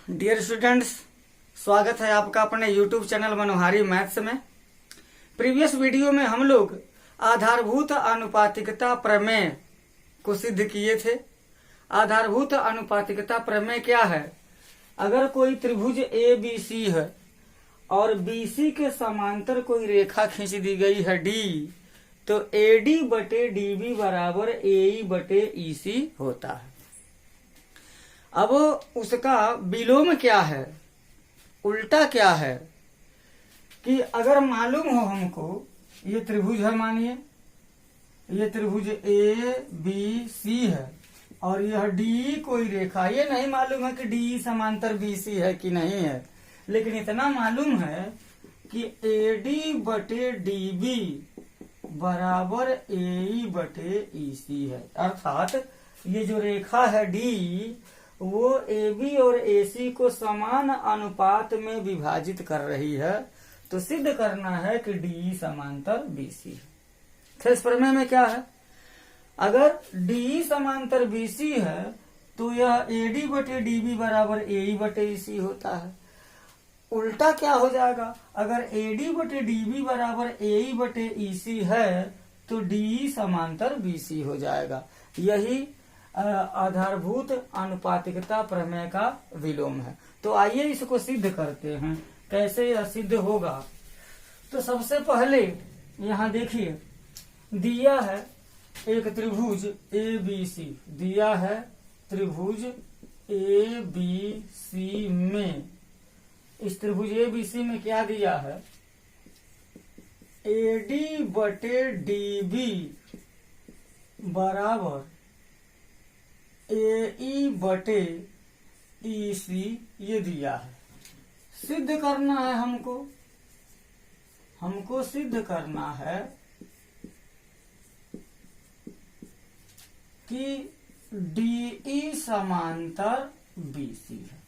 Dear students, स्वागत है आपका अपने YouTube चैनल मनोहारी मैथ्स में। प्रीवियस वीडियो में हम लोग आधारभूत आनुपातिकता प्रमेय को सिद्ध किए थे। आधारभूत आनुपातिकता प्रमेय क्या है? अगर कोई त्रिभुज ABC है और BC के समांतर कोई रेखा खींच दी गई है D, तो AD बटे DB बराबर AE बटे EC होता है। अब उसका विलोम क्या है, उल्टा क्या है कि अगर मालूम हो हमको ये त्रिभुज है, मानिए ये त्रिभुज ABC है और यह D कोई रेखा, ये नहीं मालूम है कि D समांतर BC है कि नहीं है, लेकिन इतना मालूम है कि AD बटे DB बराबर AE बटे EC है। अर्थात ये जो रेखा है D वो AB और AC को समान अनुपात में विभाजित कर रही है, तो सिद्ध करना है कि DE समांतर BC है। तो इस प्रमेय में क्या है, अगर DE समांतर BC है तो यह AD बटे DB बराबर AE बटे EC होता है। उल्टा क्या हो जाएगा, अगर AD बटे DB बराबर AE बटे EC है तो DE समांतर BC हो जाएगा। यही आधारभूत आनुपातिकता प्रमेय का विलोम है। तो आइए इसको सिद्ध करते हैं। कैसे यह सिद्ध होगा? तो सबसे पहले यहाँ देखिए, दिया है एक त्रिभुज ABC, दिया है त्रिभुज ABC में, इस त्रिभुज ABC में क्या दिया है, AD बटे DB बराबर AE बटे EC ये दिया है। सिद्ध करना है हमको सिद्ध करना है कि DE समांतर BC है।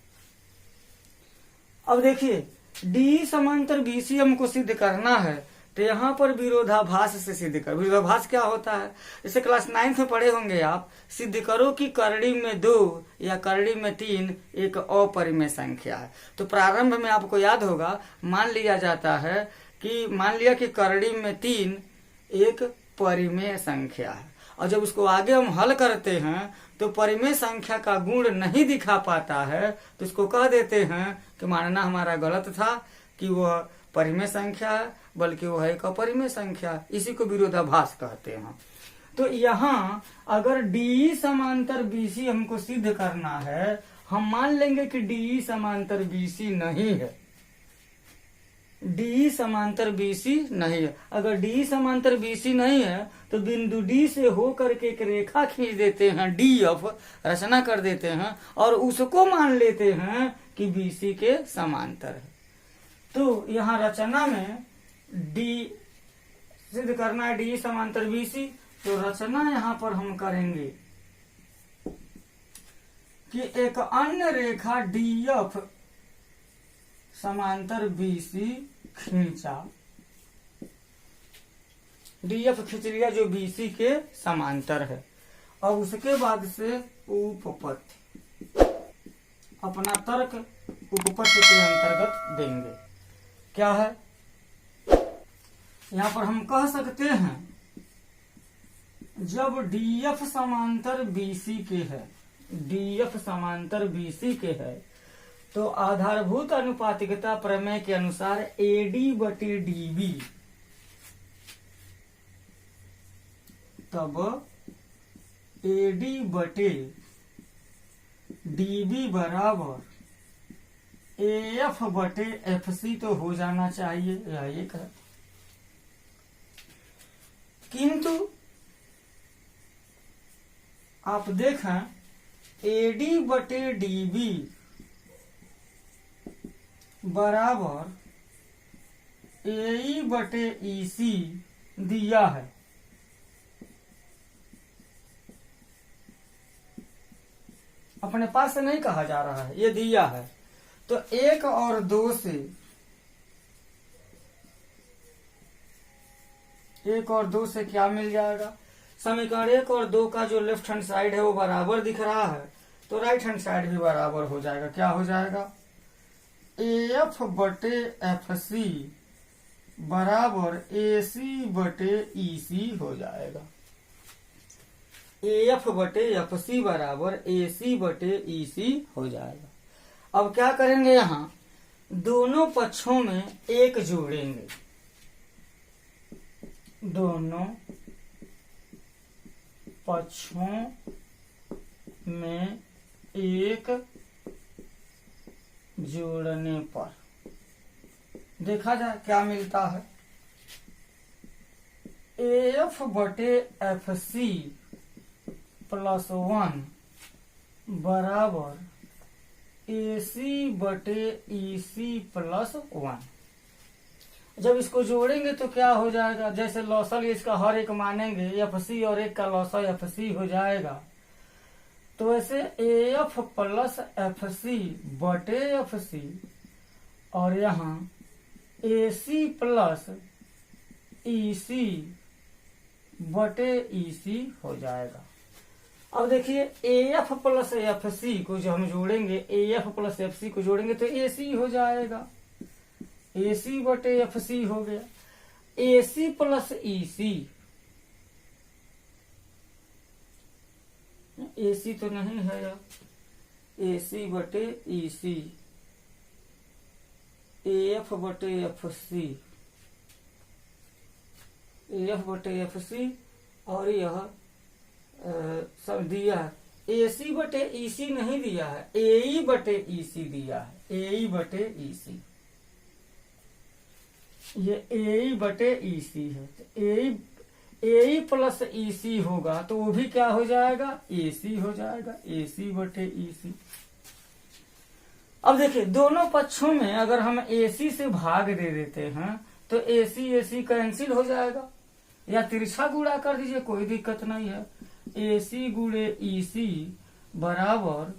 अब देखिए, DE समांतर BC हमको सिद्ध करना है तो यहाँ पर विरोधाभास से सिद्ध कर। विरोधाभास क्या होता है, जैसे क्लास 9 में पढ़े होंगे आप, सिद्ध करो कि करड़ी में 2 या करड़ी में 3 एक अपरिमेय संख्या है। तो प्रारंभ में आपको याद होगा, मान लिया जाता है कि मान लिया कि करड़ी में 3 एक परिमेय संख्या है, और जब उसको आगे हम हल करते हैं तो परिमेय संख्या का गुण नहीं दिखा पाता है, तो इसको कह देते हैं कि मानना हमारा गलत था कि वह परिमेय संख्या है, बल्कि वो है एक अपरिमेय संख्या। इसी को विरोधाभास कहते हैं। तो यहाँ अगर DE समांतर BC हमको सिद्ध करना है, हम मान लेंगे कि DE समांतर BC नहीं है, DE समांतर BC नहीं है। अगर DE समांतर BC नहीं है तो बिंदु D से होकर के एक रेखा खींच देते हैं, DF रचना कर देते हैं और उसको मान लेते हैं कि BC के समांतर है। तो यहाँ रचना में D सिद्ध करना है, DE समांतर BC, तो रचना यहाँ पर हम करेंगे कि एक अन्य रेखा DF समांतर BC खींचा, DF खींच लिया जो BC के समांतर है। और उसके बाद से उपपत्ति, अपना तर्क उपपत्ति के अंतर्गत देंगे। क्या है, यहाँ पर हम कह सकते हैं जब DF समांतर BC के है, DF समांतर BC के है, तो आधारभूत आनुपातिकता प्रमेय के अनुसार AD बटे DB तब AD बटे DB बराबर AF बटे FC तो हो जाना चाहिए, यह एक है। किंतु आप देखें AD बटे DB बराबर AE बटे EC दिया है। अपने पास से नहीं कहा जा रहा है, ये दिया है। तो 1 और 2 से, 1 और 2 से क्या मिल जाएगा, समीकरण 1 और 2 का जो लेफ्ट हैंड साइड है वो बराबर दिख रहा है, तो राइट हैंड साइड भी बराबर हो जाएगा। क्या हो जाएगा? AF बटे FC बराबर AC बटे EC हो जाएगा। AF बटे FC बराबर AC बटे EC हो जाएगा। अब क्या करेंगे, यहाँ दोनों पक्षों में एक जोड़ेंगे। दोनों पक्षों में एक जोड़ने पर देखा जाए क्या मिलता है। AF बटे FC प्लस 1 बराबर AC बटे EC प्लस 1। जब इसको जोड़ेंगे तो क्या हो जाएगा, जैसे लॉसल इसका हर एक मानेंगे FC और एक का लॉसल FC हो जाएगा, तो ऐसे AF प्लस FC बटे FC और यहाँ AC प्लस EC बटे EC हो जाएगा। अब देखिए AF प्लस FC को जो हम जोड़ेंगे, AF प्लस FC को जोड़ेंगे तो AC हो जाएगा। AC बटे FC हो गया। AC प्लस EC, AC तो नहीं है यार, AC बटे EC, AF बटे FC, AF बटे FC और यह सब दिया है। AC बटे EC नहीं दिया है, AE बटे EC दिया है। AE बटे EC, ये AE बटे EC है। तो AE प्लस EC होगा तो वो भी क्या हो जाएगा, AC हो जाएगा। AC बटे EC। अब देखिए दोनों पक्षों में अगर हम AC से भाग दे देते हैं तो AC कैंसिल हो जाएगा, या तिरछा गुणा कर दीजिए, कोई दिक्कत नहीं है। AC गुणे EC बराबर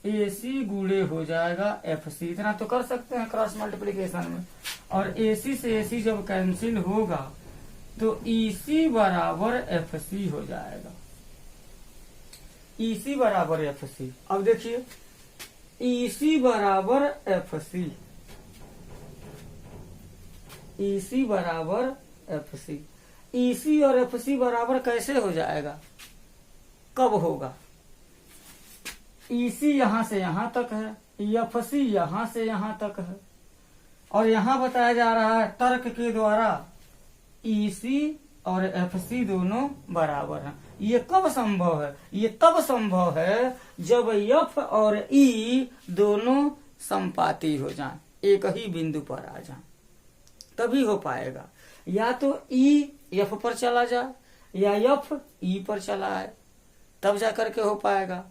AC गुणे हो जाएगा FC। इतना तो कर सकते हैं क्रॉस मल्टीप्लीकेशन में। और AC से AC जब कैंसिल होगा तो EC बराबर FC हो जाएगा। EC बराबर FC। अब देखिए EC बराबर FC, EC बराबर FC। EC और FC बराबर कैसे हो जाएगा, कब होगा? EC यहां से यहां तक है, FC यहां से यहां तक है, और यहां बताया जा रहा है तर्क के द्वारा EC और FC दोनों बराबर हैं। ये कब संभव है? ये तब संभव है जब F और E दोनों संपाती हो जाएं, एक ही बिंदु पर आ जाएं, तभी हो पाएगा। या तो E F पर चला जाए या F E पर चला आए, तब जाकर के हो पाएगा।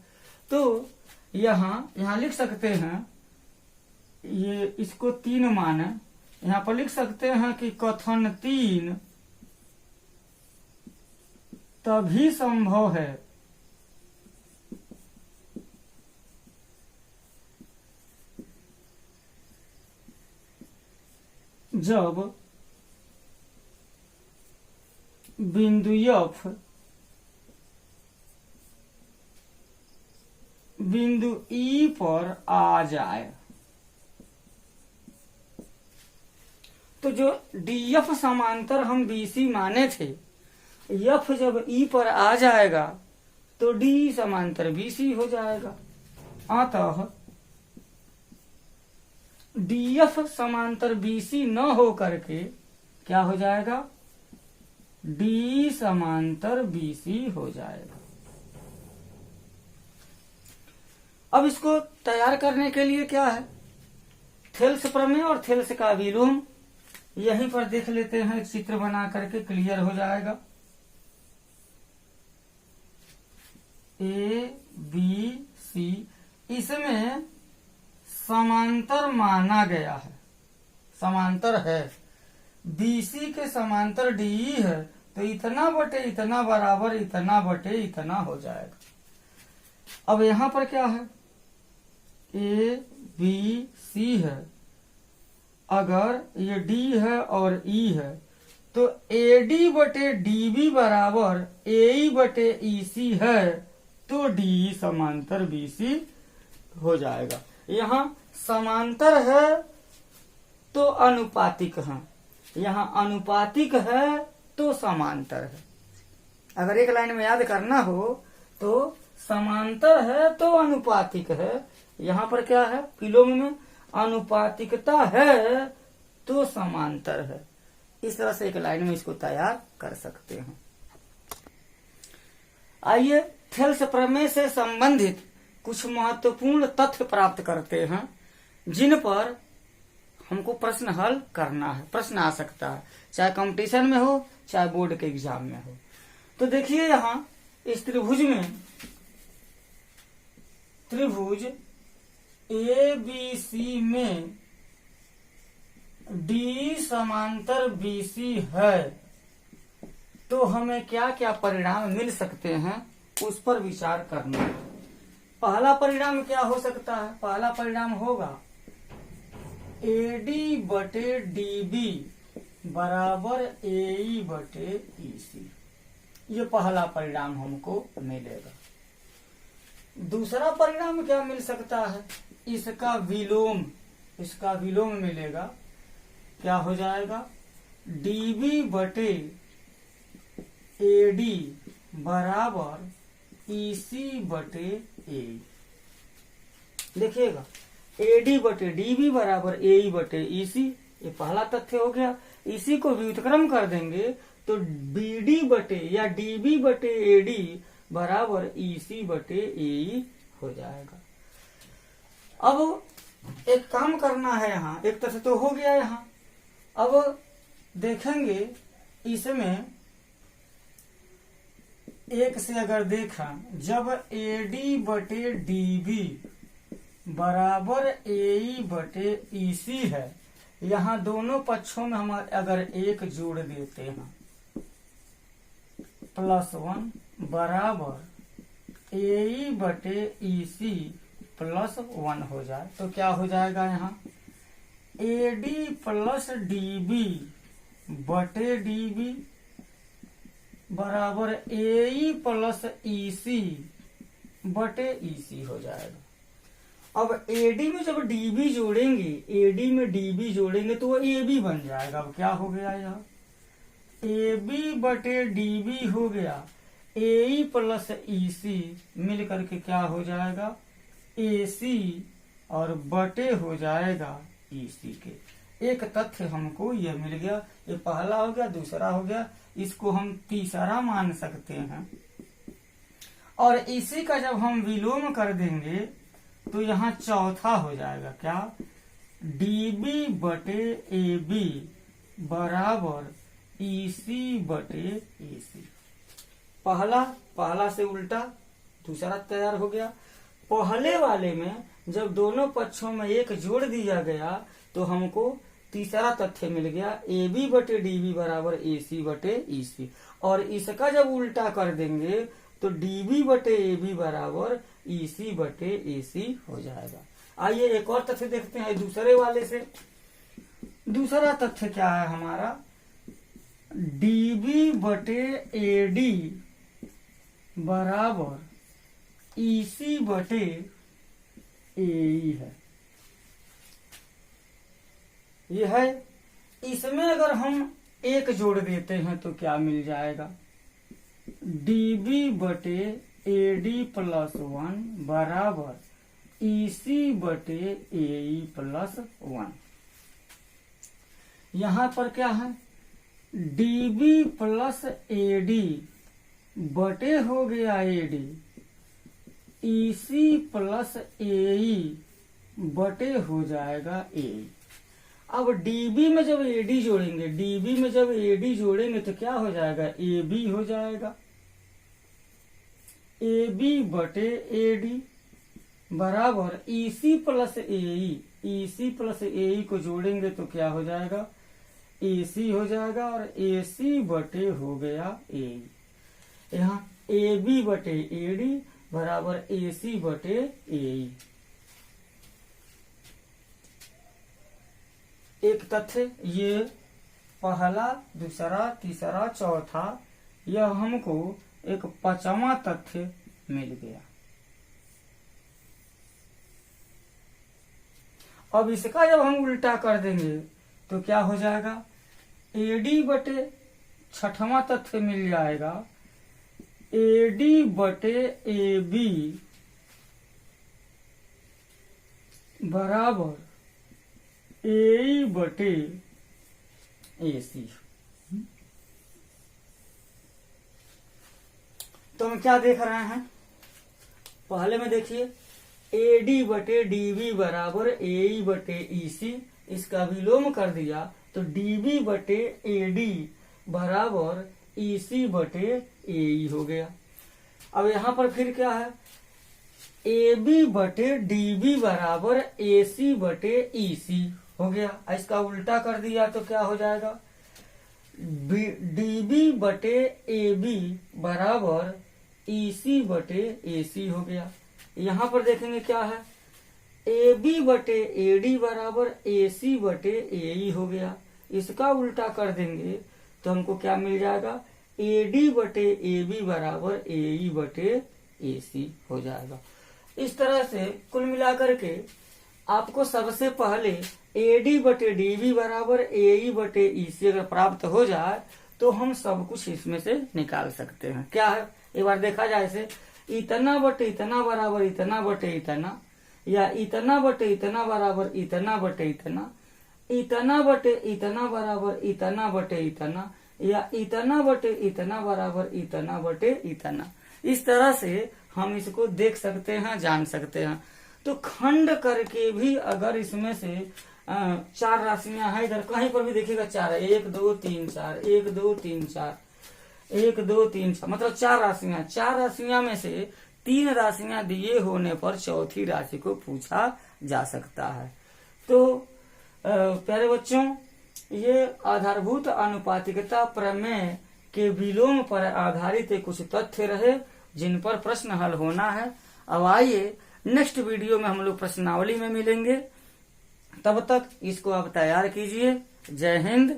तो यहाँ लिख सकते हैं, ये इसको 3 माने, यहाँ पर लिख सकते हैं कि कथन 3 तभी संभव है जब बिंदु F बिंदु E पर आ जाए। तो जो DF समांतर हम BC माने थे, F जब E पर आ जाएगा तो D समांतर BC हो जाएगा। अतः DF समांतर BC न हो करके क्या हो जाएगा, D समांतर BC हो जाएगा। अब इसको तैयार करने के लिए क्या है, थेल्स प्रमेय और थेल्स का विलोम यहीं पर देख लेते हैं, एक चित्र बना करके क्लियर हो जाएगा। ABC इसमें समांतर माना गया है, समांतर है। BC के समांतर DE है, तो इतना बटे इतना बराबर इतना बटे इतना हो जाएगा। अब यहां पर क्या है, ABC है, अगर ये D है और E है तो AD बटे DB बराबर AE बटे EC है, तो डी समांतर बीसी हो जाएगा। यहाँ समांतर है तो अनुपातिक है, यहाँ अनुपातिक है तो समांतर है। अगर एक लाइन में याद करना हो तो समांतर है तो अनुपातिक है, यहाँ पर क्या है विलोम में अनुपातिकता है तो समांतर है। इस तरह से एक लाइन में इसको तैयार कर सकते हैं। आइए थेल्स प्रमेय से संबंधित कुछ महत्वपूर्ण तथ्य प्राप्त करते हैं जिन पर हमको प्रश्न हल करना है। प्रश्न आ सकता है चाहे कंपटीशन में हो चाहे बोर्ड के एग्जाम में हो। तो देखिए यहाँ इस त्रिभुज में त्रिभुज ABC में डी समांतर BC है तो हमें क्या क्या परिणाम मिल सकते हैं उस पर विचार करना है। पहला परिणाम क्या हो सकता है? पहला परिणाम होगा AD बटे DB बराबर AE बटे EC। ये पहला परिणाम हमको मिलेगा। दूसरा परिणाम क्या मिल सकता है? इसका विलोम मिलेगा। क्या हो जाएगा? DB बटे AD बराबर EC बटे AE। देखिएगा AD बटे DB बराबर AE बटे EC, ये पहला तथ्य हो गया। इसी को व्युत्क्रम कर देंगे तो BD बटे या DB बटे AD बराबर EC बटे AE हो जाएगा। अब एक काम करना है, यहाँ एक तथ्य तो हो गया। यहाँ अब देखेंगे इसमें एक से अगर देखा, जब AD बटे DB बराबर AE बटे EC है, यहाँ दोनों पक्षों में हम अगर एक जोड़ देते हैं +1 बराबर AE बटे EC +1 हो जाए तो क्या हो जाएगा? यहाँ AD प्लस DB बटे DB बराबर AE प्लस EC बटे EC हो जाएगा। अब AD में जब DB जोड़ेंगे, AD में DB जोड़ेंगे तो वो AB बन जाएगा। अब क्या हो गया? यहाँ AB बटे DB हो गया, AE प्लस EC मिल करके क्या हो जाएगा? AC और बटे हो जाएगा EC के। एक तथ्य हमको यह मिल गया। ये पहला हो गया। दूसरा हो गया, इसको हम तीसरा मान सकते हैं। और इसी का जब हम विलोम कर देंगे तो यहाँ चौथा हो जाएगा। क्या? DB बटे AB बराबर EC बटे AC। पहला से उल्टा दूसरा तैयार हो गया। पहले वाले में जब दोनों पक्षों में एक जोड़ दिया गया तो हमको तीसरा तथ्य मिल गया, AB बटे DB बराबर AC बटे EC। और इसका जब उल्टा कर देंगे तो DB बटे AB बराबर EC बटे AC हो जाएगा। आइए एक और तथ्य देखते हैं दूसरे वाले से। दूसरा तथ्य क्या है हमारा? DB बटे AD बराबर EC बटे AE है। यह है। इसमें अगर हम एक जोड़ देते हैं तो क्या मिल जाएगा? DB बटे AD प्लस 1 बराबर EC बटे AE प्लस 1। यहाँ पर क्या है? DB प्लस AD बटे हो गया AD, EC प्लस AE बटे हो जाएगा AE। अब DB में जब AD जोड़ेंगे, DB में जब AD जोड़ेंगे तो क्या हो जाएगा? AB हो जाएगा। AB बटे AD बराबर EC plus AE, EC plus AE को जोड़ेंगे तो क्या हो जाएगा? AC हो जाएगा। और AC बटे हो गया AE। यहाँ AB बटे AD बराबर AC बटे AE। एक तथ्य ये पहला, दूसरा, तीसरा, चौथा, यह हमको एक पांचवा तथ्य मिल गया। अब इसका जब हम उल्टा कर देंगे तो क्या हो जाएगा, AD बटे छठवां तथ्य मिल जाएगा, AD बटे AB बराबर AE बटे AC। तो हम क्या देख रहे हैं, पहले में देखिए AD बटे DB बराबर AE बटे EC, इसका विलोम कर दिया तो DB बटे AD बराबर EC बटे AE हो गया। अब यहाँ पर फिर क्या है, AB बटे DB बराबर AC बटे EC हो गया। इसका उल्टा कर दिया तो क्या हो जाएगा, DB बटे AB बराबर EC बटे AC हो गया। यहाँ पर देखेंगे क्या है, AB बटे AD बराबर AC बटे AE हो गया। इसका उल्टा कर देंगे तो हमको क्या मिल जाएगा, AD बटे AB बराबर AE बटे AC हो जाएगा। इस तरह से कुल मिलाकर के आपको सबसे पहले AD बटे DB बराबर AE बटे EC अगर प्राप्त हो जाए तो हम सब कुछ इसमें से निकाल सकते हैं। क्या है, एक बार देखा जाए इसे, इतना बटे इतना बराबर इतना बटे इतना, या इतना बटे इतना बराबर इतना बटे इतना, इतना बटे इतना बराबर इतना बटे इतना, या इतना बटे इतना बराबर इतना बटे इतना। इस तरह से हम इसको देख सकते हैं, जान सकते हैं। तो खंड करके भी अगर इसमें से 4 राशियां हैं, इधर कहीं पर भी देखिएगा 4 है, 1 2 3 4, 1 2 3 4, 1 2 3 4, मतलब 4 राशियां। 4 राशियां में से 3 राशियां दिए होने पर चौथी राशि को पूछा जा सकता है। तो प्यारे बच्चों, ये आधारभूत आनुपातिकता प्रमेय के विलोम पर आधारित कुछ तथ्य रहे जिन पर प्रश्न हल होना है। अब आइए नेक्स्ट वीडियो में हम लोग प्रश्नावली में मिलेंगे। तब तक इसको आप तैयार कीजिए। जय हिंद,